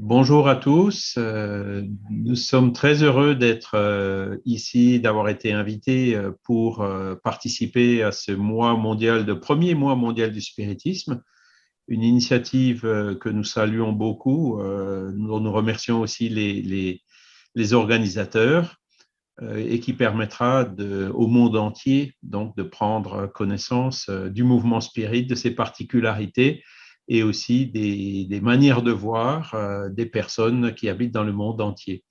Bonjour à tous. Nous sommes très heureux d'être ici, d'avoir été invités pour participer à ce premier mois mondial du spiritisme, une initiative que nous saluons beaucoup. Nous remercions aussi les organisateurs et qui permettra au monde entier donc de prendre connaissance du mouvement spirit, de ses particularités et aussi des manières de voir des personnes qui habitent dans le monde entier.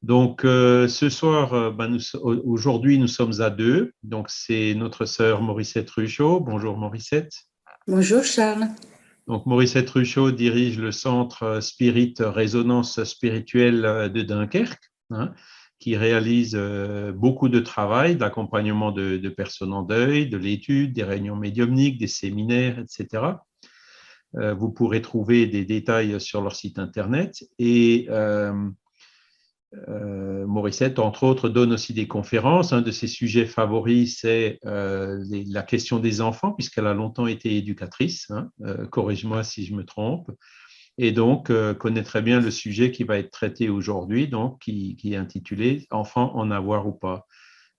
Donc, ce soir, aujourd'hui, nous sommes à deux. Donc, c'est notre sœur Morissette Ruchot. Bonjour Morissette. Bonjour Charles. Donc, Morissette Ruchot dirige le centre Spirit Résonance spirituelle de Dunkerque, hein, qui réalise beaucoup de travail, d'accompagnement de personnes en deuil, de l'étude, des réunions médiumniques, des séminaires, etc. Vous pourrez trouver des détails sur leur site internet. Et Morissette, entre autres, donne aussi des conférences. Un de ses sujets favoris, c'est la question des enfants, puisqu'elle a longtemps été éducatrice. Hein, corrige-moi si je me trompe. Et donc, connaît très bien le sujet qui va être traité aujourd'hui, donc qui est intitulé Enfants en avoir ou pas.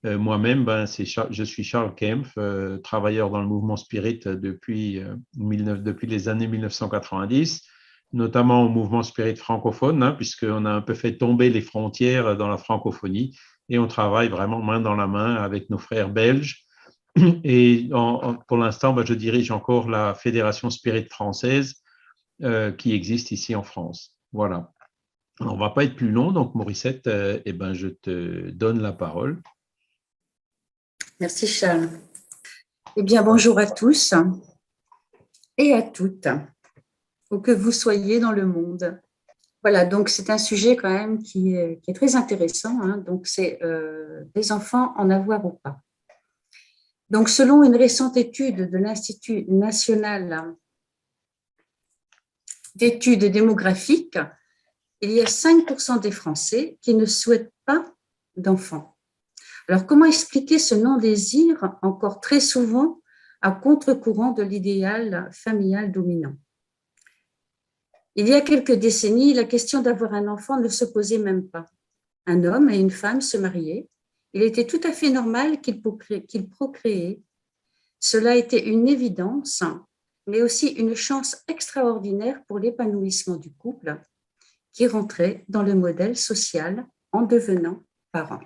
Moi-même, je suis Charles Kempf, travailleur dans le mouvement spirit depuis les années 1990, notamment au mouvement spirit francophone, hein, puisqu'on a un peu fait tomber les frontières dans la francophonie et on travaille vraiment main dans la main avec nos frères belges. Et pour l'instant, je dirige encore la Fédération Spirit française qui existe ici en France. Voilà. Alors, on ne va pas être plus long, donc Morissette, je te donne la parole. Merci Charles. Eh bien, bonjour à tous et à toutes, où que vous soyez dans le monde. Voilà, donc c'est un sujet quand même qui est très intéressant. Hein, donc, c'est des enfants en avoir ou pas. Donc, selon une récente étude de l'Institut national d'études démographiques, il y a 5% des Français qui ne souhaitent pas d'enfants. Alors, comment expliquer ce non-désir encore très souvent à contre-courant de l'idéal familial dominant? Il y a quelques décennies, la question d'avoir un enfant ne se posait même pas. Un homme et une femme se mariaient. Il était tout à fait normal qu'ils procréaient. Cela était une évidence, mais aussi une chance extraordinaire pour l'épanouissement du couple qui rentrait dans le modèle social en devenant parent.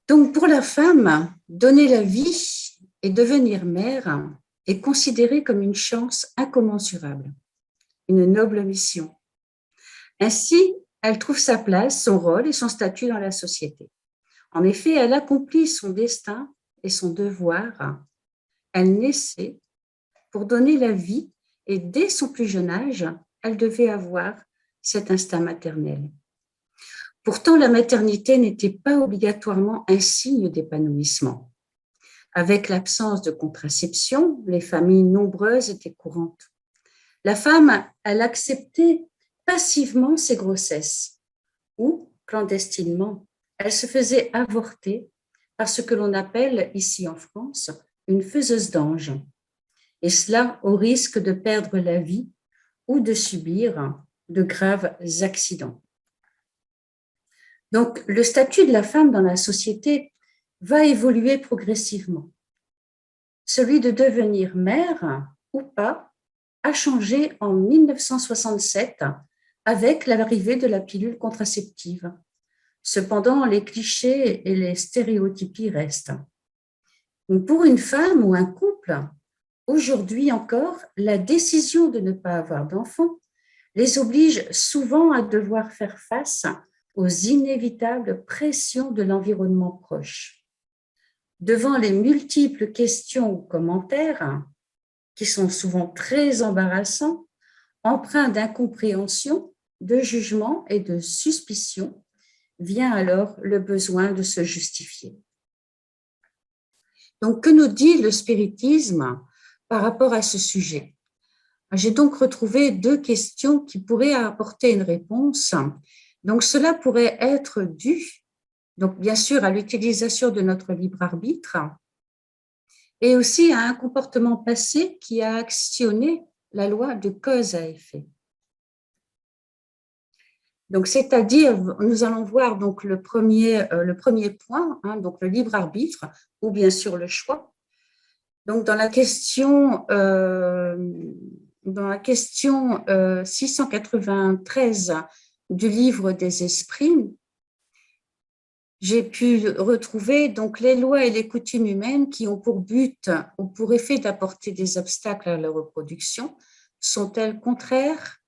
Donc, pour la femme, donner la vie et devenir mère est considéré comme une chance incommensurable, une noble mission. Ainsi, elle trouve sa place, son rôle et son statut dans la société. En effet, elle accomplit son destin et son devoir. Elle naissait pour donner la vie et dès son plus jeune âge, elle devait avoir cet instinct maternel. Pourtant, la maternité n'était pas obligatoirement un signe d'épanouissement. Avec l'absence de contraception, les familles nombreuses étaient courantes. La femme, elle acceptait passivement ses grossesses ou, clandestinement, elle se faisait avorter par ce que l'on appelle ici en France une faiseuse d'ange. Et cela au risque de perdre la vie ou de subir de graves accidents. Donc, le statut de la femme dans la société va évoluer progressivement. Celui de devenir mère ou pas a changé en 1967 avec l'arrivée de la pilule contraceptive. Cependant, les clichés et les stéréotypies restent. Donc, pour une femme ou un couple, aujourd'hui encore, la décision de ne pas avoir d'enfant les oblige souvent à devoir faire face aux inévitables pressions de l'environnement proche. Devant les multiples questions ou commentaires, qui sont souvent très embarrassants, empreints d'incompréhension, de jugement et de suspicion, vient alors le besoin de se justifier. Donc, que nous dit le spiritisme par rapport à ce sujet? J'ai donc retrouvé deux questions qui pourraient apporter une réponse. Donc, cela pourrait être dû, donc bien sûr, à l'utilisation de notre libre arbitre et aussi à un comportement passé qui a actionné la loi de cause à effet. Donc, c'est-à-dire, nous allons voir donc le premier point, hein, donc le libre arbitre ou bien sûr le choix. Donc, dans la question 693 du livre des esprits, j'ai pu retrouver donc les lois et les coutumes humaines qui ont pour but ou pour effet d'apporter des obstacles à la reproduction, sont-elles contraires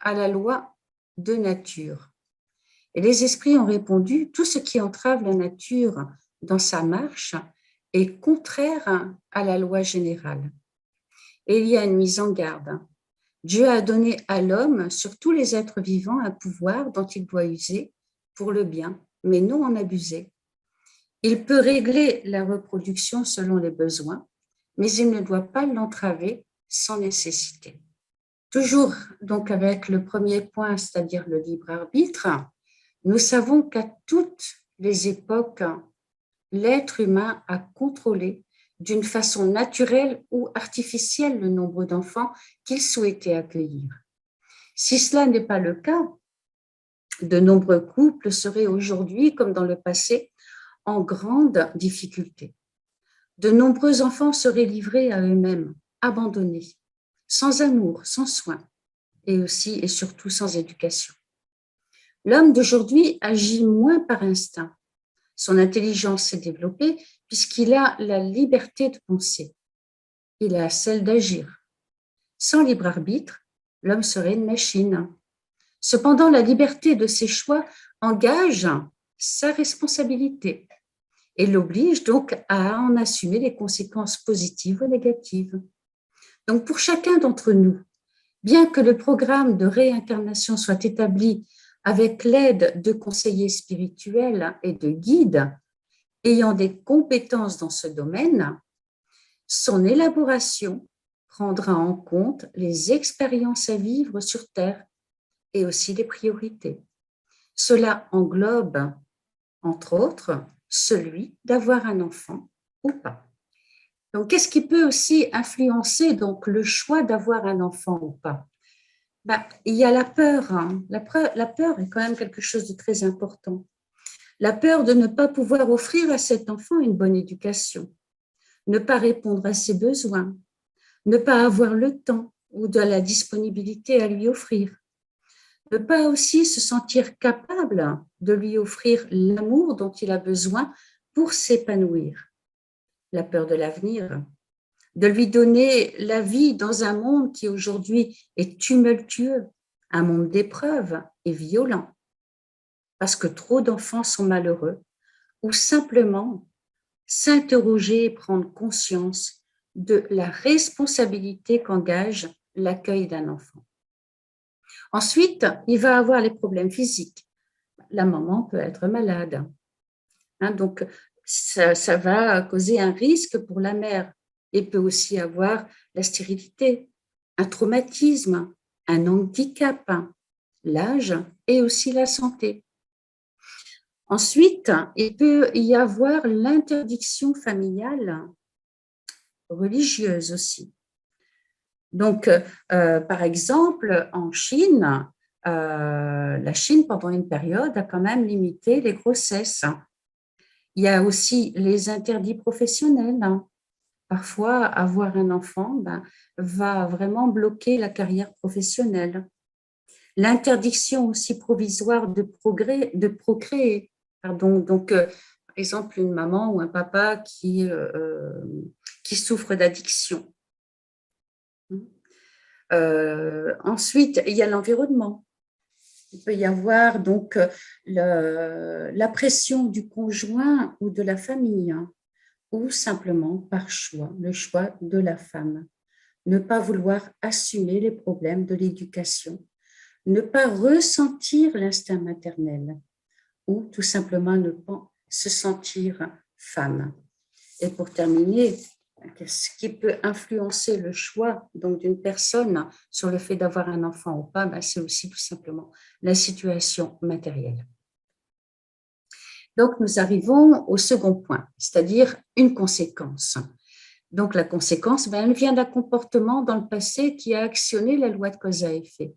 à la loi de nature? Et les esprits ont répondu, tout ce qui entrave la nature dans sa marche est contraire à la loi générale. Et il y a une mise en garde. Dieu a donné à l'homme, sur tous les êtres vivants, un pouvoir dont il doit user pour le bien, mais non en abuser. Il peut régler la reproduction selon les besoins, mais il ne doit pas l'entraver sans nécessité. Toujours donc avec le premier point, c'est-à-dire le libre arbitre, nous savons qu'à toutes les époques, l'être humain a contrôlé d'une façon naturelle ou artificielle le nombre d'enfants qu'il souhaitait accueillir. Si cela n'est pas le cas, de nombreux couples seraient aujourd'hui, comme dans le passé, en grande difficulté. De nombreux enfants seraient livrés à eux-mêmes, abandonnés, sans amour, sans soin, et aussi et surtout sans éducation. L'homme d'aujourd'hui agit moins par instinct. Son intelligence s'est développée puisqu'il a la liberté de penser. Il a celle d'agir. Sans libre arbitre, l'homme serait une machine. Cependant, la liberté de ses choix engage sa responsabilité et l'oblige donc à en assumer les conséquences positives ou négatives. Donc, pour chacun d'entre nous, bien que le programme de réincarnation soit établi avec l'aide de conseillers spirituels et de guides ayant des compétences dans ce domaine, son élaboration prendra en compte les expériences à vivre sur Terre et aussi les priorités. Cela englobe, entre autres, celui d'avoir un enfant ou pas. Donc, qu'est-ce qui peut aussi influencer donc, le choix d'avoir un enfant ou pas? Il y a la peur, hein. La peur est quand même quelque chose de très important. La peur de ne pas pouvoir offrir à cet enfant une bonne éducation, ne pas répondre à ses besoins, ne pas avoir le temps ou de la disponibilité à lui offrir, ne pas aussi se sentir capable de lui offrir l'amour dont il a besoin pour s'épanouir, la peur de l'avenir, de lui donner la vie dans un monde qui aujourd'hui est tumultueux, un monde d'épreuves et violent, parce que trop d'enfants sont malheureux, ou simplement s'interroger et prendre conscience de la responsabilité qu'engage l'accueil d'un enfant. Ensuite, il va avoir les problèmes physiques. La maman peut être malade. Donc, ça va causer un risque pour la mère. Il peut aussi avoir la stérilité, un traumatisme, un handicap, l'âge et aussi la santé. Ensuite, il peut y avoir l'interdiction familiale religieuse aussi. Donc, par exemple, en Chine, la Chine, pendant une période, a quand même limité les grossesses. Il y a aussi les interdits professionnels. Parfois, avoir un enfant va vraiment bloquer la carrière professionnelle. L'interdiction aussi provisoire de procréer. Donc, par exemple, une maman ou un papa qui souffre d'addiction. Ensuite, il y a l'environnement. Il peut y avoir donc la pression du conjoint ou de la famille, ou simplement par choix, le choix de la femme. Ne pas vouloir assumer les problèmes de l'éducation, ne pas ressentir l'instinct maternel, ou tout simplement ne pas se sentir femme. Et pour terminer, ce qui peut influencer le choix donc d'une personne sur le fait d'avoir un enfant ou pas, c'est aussi tout simplement la situation matérielle. Donc, nous arrivons au second point, c'est-à-dire une conséquence. Donc, la conséquence, elle vient d'un comportement dans le passé qui a actionné la loi de cause à effet.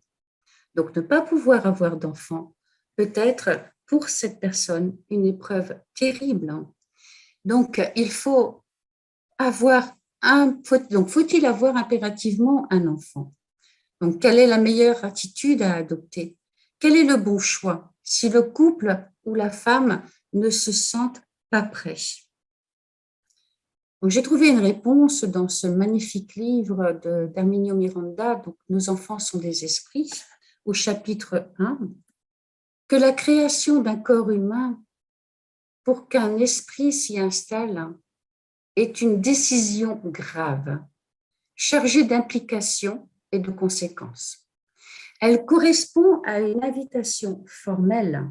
Donc, ne pas pouvoir avoir d'enfant peut être pour cette personne une épreuve terrible. Donc, il faut avoir faut-il avoir impérativement un enfant? Donc, quelle est la meilleure attitude à adopter? Quel est le bon choix si le couple ou la femme ne se sentent pas prêts? Donc, j'ai trouvé une réponse dans ce magnifique livre d'Herminio Miranda, donc Nos enfants sont des esprits, au chapitre 1, que la création d'un corps humain pour qu'un esprit s'y installe est une décision grave, chargée d'implications et de conséquences. Elle correspond à une invitation formelle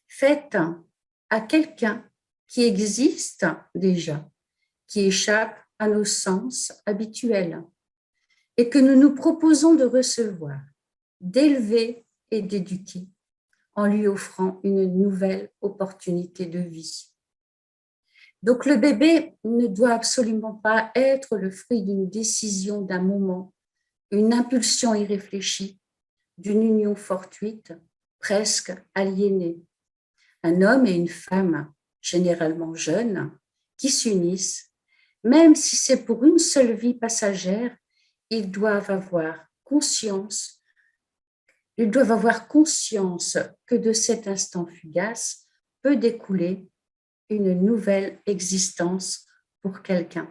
faite à quelqu'un qui existe déjà, qui échappe à nos sens habituels et que nous nous proposons de recevoir, d'élever et d'éduquer en lui offrant une nouvelle opportunité de vie. Donc le bébé ne doit absolument pas être le fruit d'une décision d'un moment, une impulsion irréfléchie, d'une union fortuite, presque aliénée. Un homme et une femme, généralement jeunes, qui s'unissent, même si c'est pour une seule vie passagère, ils doivent avoir conscience que de cet instant fugace peut découler une nouvelle existence pour quelqu'un.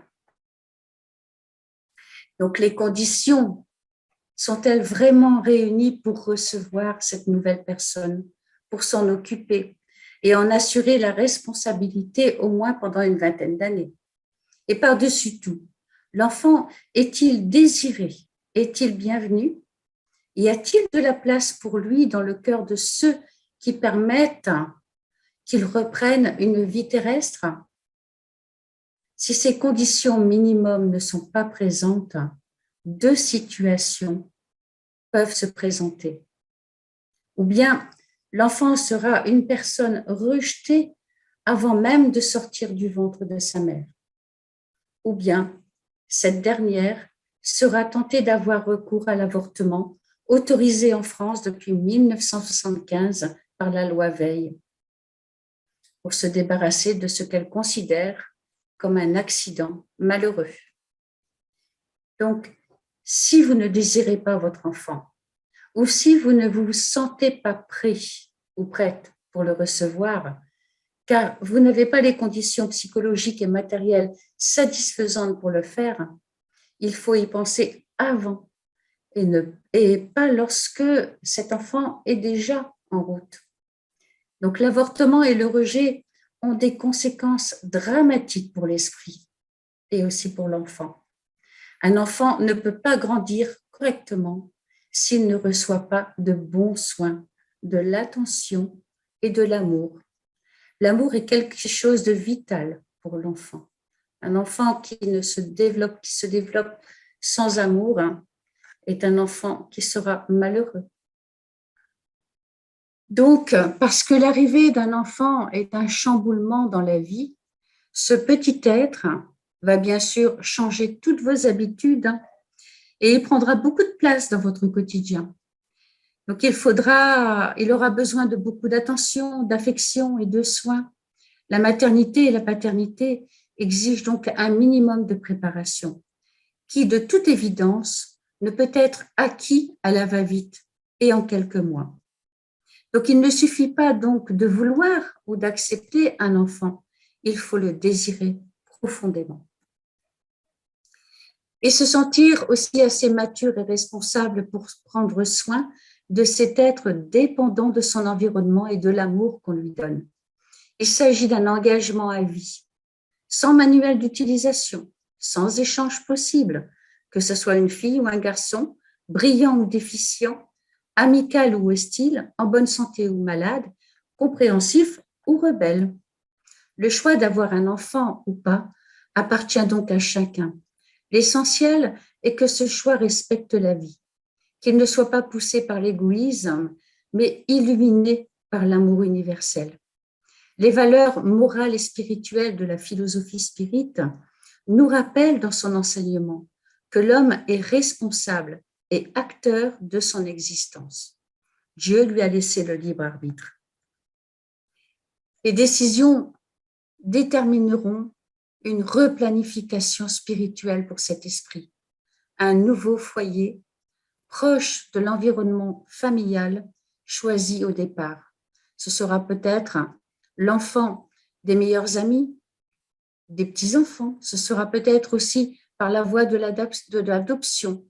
Donc les conditions sont-elles vraiment réunies pour recevoir cette nouvelle personne, pour s'en occuper et en assurer la responsabilité au moins pendant une vingtaine d'années? Et par-dessus tout, l'enfant est-il désiré? Est-il bienvenu? Y a-t-il de la place pour lui dans le cœur de ceux qui permettent qu'il reprenne une vie terrestre? Si ces conditions minimum ne sont pas présentes, deux situations peuvent se présenter. Ou bien l'enfant sera une personne rejetée avant même de sortir du ventre de sa mère. Ou bien cette dernière sera tentée d'avoir recours à l'avortement autorisé en France depuis 1975 par la loi Veil pour se débarrasser de ce qu'elle considère comme un accident malheureux. Donc, si vous ne désirez pas votre enfant, ou si vous ne vous sentez pas prêt ou prête pour le recevoir, car vous n'avez pas les conditions psychologiques et matérielles satisfaisantes pour le faire, il faut y penser avant et pas lorsque cet enfant est déjà en route. Donc l'avortement et le rejet ont des conséquences dramatiques pour l'esprit et aussi pour l'enfant. Un enfant ne peut pas grandir correctement s'il ne reçoit pas de bons soins, de l'attention et de l'amour. L'amour est quelque chose de vital pour l'enfant. Un enfant qui se développe sans amour est un enfant qui sera malheureux. Donc, parce que l'arrivée d'un enfant est un chamboulement dans la vie, ce petit être va bien sûr changer toutes vos habitudes et il prendra beaucoup de place dans votre quotidien. Donc, il aura besoin de beaucoup d'attention, d'affection et de soins. La maternité et la paternité exigent donc un minimum de préparation qui, de toute évidence, ne peut être acquis à la va-vite et en quelques mois. Donc, il ne suffit pas donc de vouloir ou d'accepter un enfant, il faut le désirer profondément. Et se sentir aussi assez mature et responsable pour prendre soin de cet être dépendant de son environnement et de l'amour qu'on lui donne. Il s'agit d'un engagement à vie, sans manuel d'utilisation, sans échange possible, que ce soit une fille ou un garçon, brillant ou déficient, amical ou hostile, en bonne santé ou malade, compréhensif ou rebelle. Le choix d'avoir un enfant ou pas appartient donc à chacun. L'essentiel est que ce choix respecte la vie, qu'il ne soit pas poussé par l'égoïsme, mais illuminé par l'amour universel. Les valeurs morales et spirituelles de la philosophie spirite nous rappellent dans son enseignement que l'homme est responsable et acteur de son existence. Dieu lui a laissé le libre arbitre. Les décisions détermineront une replanification spirituelle pour cet esprit, un nouveau foyer proche de l'environnement familial choisi au départ. Ce sera peut-être l'enfant des meilleurs amis, des petits-enfants, ce sera peut-être aussi par la voie de l'adoption,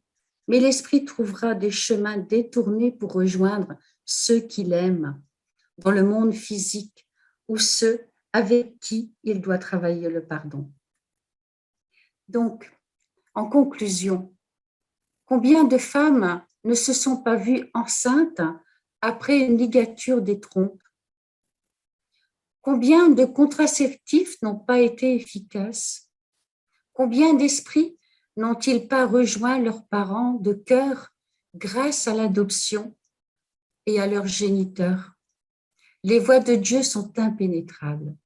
mais l'esprit trouvera des chemins détournés pour rejoindre ceux qu'il aime dans le monde physique ou ceux avec qui il doit travailler le pardon. Donc, en conclusion, combien de femmes ne se sont pas vues enceintes après une ligature des trompes? Combien de contraceptifs n'ont pas été efficaces? Combien d'esprits n'ont-ils pas rejoint leurs parents de cœur grâce à l'adoption et à leurs géniteurs? Les voies de Dieu sont impénétrables.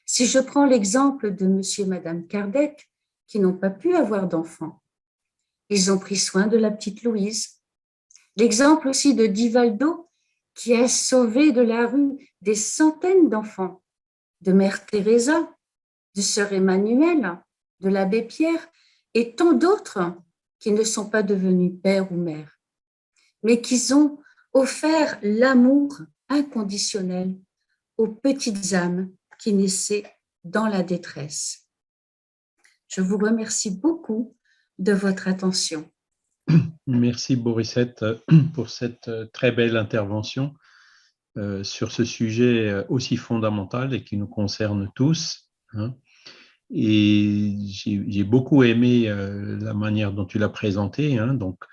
Si je prends l'exemple de monsieur et madame Kardec, qui n'ont pas pu avoir d'enfants, ils ont pris soin de la petite Louise. L'exemple aussi de Divaldo, qui a sauvé de la rue des centaines d'enfants, de mère Teresa, de sœur Emmanuelle, de l'abbé Pierre, et tant d'autres qui ne sont pas devenus père ou mère, mais qui ont offert l'amour inconditionnel aux petites âmes qui naissaient dans la détresse. Je vous remercie beaucoup de votre attention. Merci Borisette pour cette très belle intervention sur ce sujet aussi fondamental et qui nous concerne tous. Hein. Et j'ai beaucoup aimé la manière dont tu l'as présenté, hein, donc,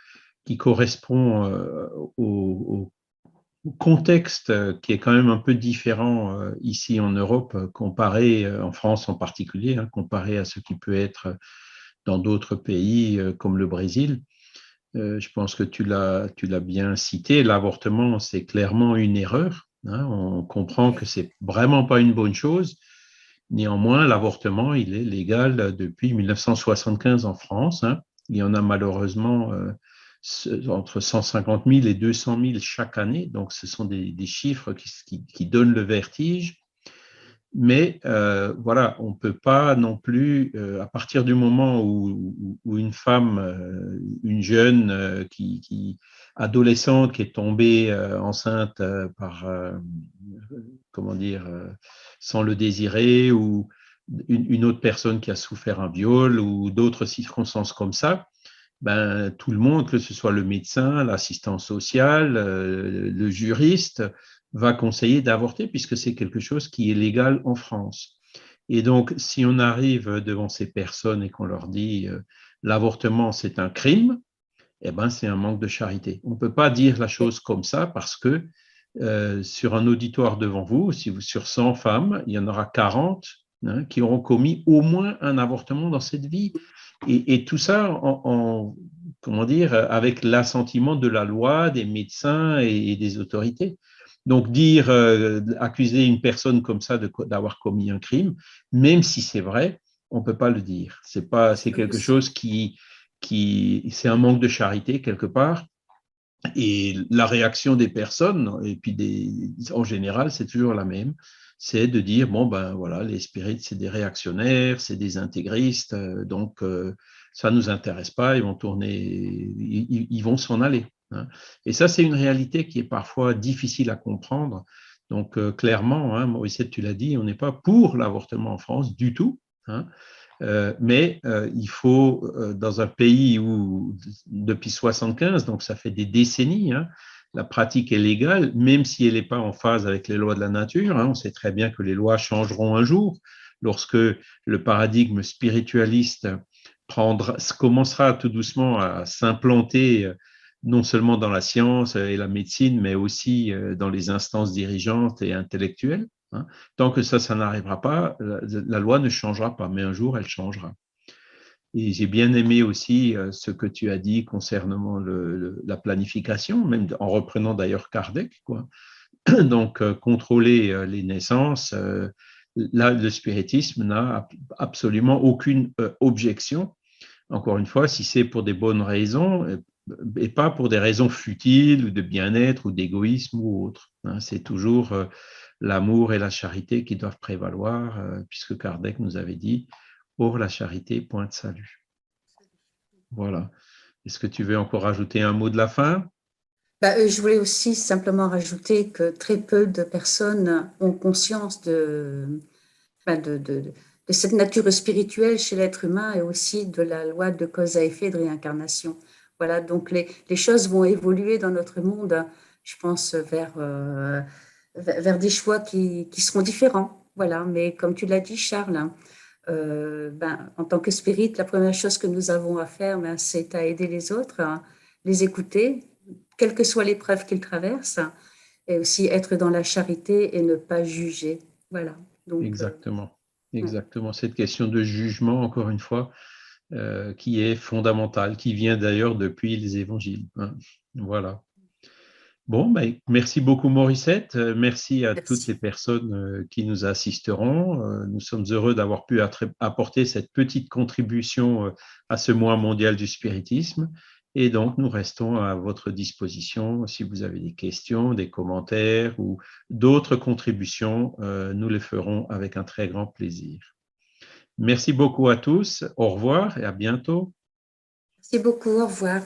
qui correspond au contexte qui est quand même un peu différent ici en Europe, comparé en France en particulier, hein, comparé à ce qui peut être dans d'autres pays comme le Brésil. Je pense que tu l'as bien cité. L'avortement, c'est clairement une erreur. Hein. On comprend que c'est vraiment pas une bonne chose. Néanmoins, l'avortement, il est légal depuis 1975 en France. Hein. Il y en a malheureusement entre 150 000 et 200 000 chaque année. Donc, ce sont des chiffres qui donnent le vertige. Mais voilà, on ne peut pas non plus, à partir du moment où une femme, une jeune adolescente qui est tombée enceinte par, comment dire, sans le désirer, ou une autre personne qui a souffert un viol ou d'autres circonstances comme ça, ben, tout le monde, que ce soit le médecin, l'assistant social, le juriste, va conseiller d'avorter puisque c'est quelque chose qui est légal en France. Et donc, si on arrive devant ces personnes et qu'on leur dit l'avortement, c'est un crime, eh ben, c'est un manque de charité. On ne peut pas dire la chose comme ça parce que sur un auditoire devant vous, sur 100 femmes, il y en aura 40 hein, qui auront commis au moins un avortement dans cette vie. Et tout ça comment dire, avec l'assentiment de la loi, des médecins et des autorités. Donc, accuser une personne comme ça d'avoir commis un crime, même si c'est vrai, on ne peut pas le dire. C'est quelque chose c'est un manque de charité quelque part. Et la réaction des personnes, et puis en général, c'est toujours la même, c'est de dire, bon, ben voilà, les spirites, c'est des réactionnaires, c'est des intégristes, donc ça ne nous intéresse pas, ils vont tourner, ils vont s'en aller. Hein. Et ça, c'est une réalité qui est parfois difficile à comprendre. Donc clairement, hein, Maurice, tu l'as dit, on n'est pas pour l'avortement en France du tout. Hein. Mais il faut, dans un pays où, depuis 75, donc ça fait des décennies, hein, la pratique est légale, même si elle n'est pas en phase avec les lois de la nature. Hein, on sait très bien que les lois changeront un jour lorsque le paradigme spiritualiste commencera tout doucement à s'implanter non seulement dans la science et la médecine, mais aussi dans les instances dirigeantes et intellectuelles. Hein. Tant que ça n'arrivera pas, la loi ne changera pas, mais un jour, elle changera. Et j'ai bien aimé aussi ce que tu as dit concernant la planification, même en reprenant d'ailleurs Kardec, quoi. Donc, contrôler les naissances, là, le spiritisme n'a absolument aucune objection. Encore une fois, si c'est pour des bonnes raisons, et pas pour des raisons futiles ou de bien-être ou d'égoïsme ou autre. C'est toujours l'amour et la charité qui doivent prévaloir, puisque Kardec nous avait dit « Or la charité, point de salut ». Voilà. Est-ce que tu veux encore ajouter un mot de la fin? Je voulais aussi simplement rajouter que très peu de personnes ont conscience ben, de cette nature spirituelle chez l'être humain et aussi de la loi de cause à effet de réincarnation. Voilà, donc les choses vont évoluer dans notre monde, je pense, vers des choix qui seront différents. Voilà, mais comme tu l'as dit, Charles, en tant que spirit, la première chose que nous avons à faire, c'est à aider les autres, les écouter, quelle que soit l'épreuve qu'ils traversent, et aussi être dans la charité et ne pas juger. Voilà. Donc, Exactement. ouais. Exactement. Cette question de jugement, encore une fois, qui est fondamentale, qui vient d'ailleurs depuis les évangiles. Voilà. Bon, ben, merci beaucoup Morissette. Merci à toutes les Merci. personnes qui nous assisteront. Nous sommes heureux d'avoir pu apporter cette petite contribution à ce mois mondial du spiritisme. Et donc, nous restons à votre disposition. Si vous avez des questions, des commentaires ou d'autres contributions, nous les ferons avec un très grand plaisir. Merci beaucoup à tous. Au revoir et à bientôt. Merci beaucoup. Au revoir.